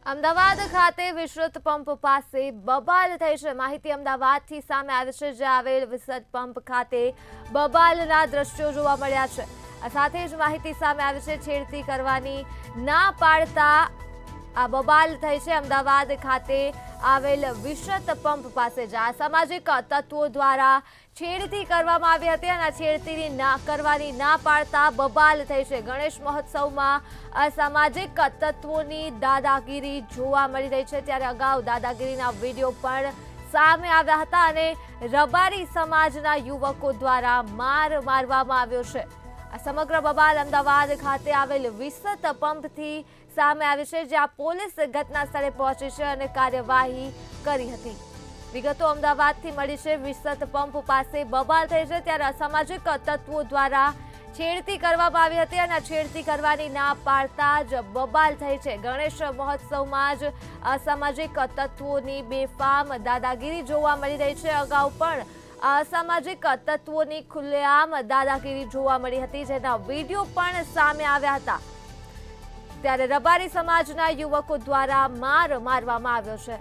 અમદાવાદ ખાતે વિસ્તૃત પંપ પાસે બબાલ થઈ છે। માહિતી અમદાવાદથી સામે આવી છે, જે આવેલ વિસ્તૃત પંપ ખાતે બબાલના દ્રશ્યો જોવા મળ્યા છે। આ સાથે જ માહિતી સામે આવી છે, છેડતી કરવાની ના પાડતા આ બબાલ થઈ છે। અમદાવાદ ખાતે આવેલ વિસ્તૃત પંપ પાસે જ અસામાજિક તત્વો દ્વારા છેડતી કરવામાં આવી હતી અને છેડતી કરવાની ના પાડતા બબાલ થઈ છે। ગણેશ મહોત્સવમાં અસામાજિક તત્વોની દાદાગીરી જોવા મળી રહી છે, ત્યારે અગાઉ દાદાગીરીના વિડીયો પણ સામે આવ્યા હતા અને રબારી સમાજના યુવકો દ્વારા માર મારવામાં આવ્યો છે। આ સમગ્ર બબાલ અમદાવાદ ખાતે આવેલ વિસ્તૃત પંપથી સામે આવી છે, જ્યાં પોલીસ ઘટના સ્થળે પહોંચી છે અને કાર્યવાહી કરી હતી। વિગતો અમદાવાદથી મળી છે। વિસ્તૃત પંપ પાસે બબાલ થઈ છે, ત્યારે અસામાજિક તત્વો દ્વારા છેડતી કરવામાં આવી હતી અને છેડતી કરવાની ના પાડતા જ બબાલ થઈ છે। ગણેશ મહોત્સવમાં જ અસામાજિક તત્વોની બેફામ દાદાગીરી જોવા મળી રહી છે। અગાઉ પણ અસામાજિક તત્વોની ખુલ્લેઆમ દાદાગીરી જોવા મળી હતી, જેના વિડીયો પણ સામે આવ્યા હતા। ત્યારે રબારી સમાજના યુવકો દ્વારા માર મારવામાં આવ્યો છે।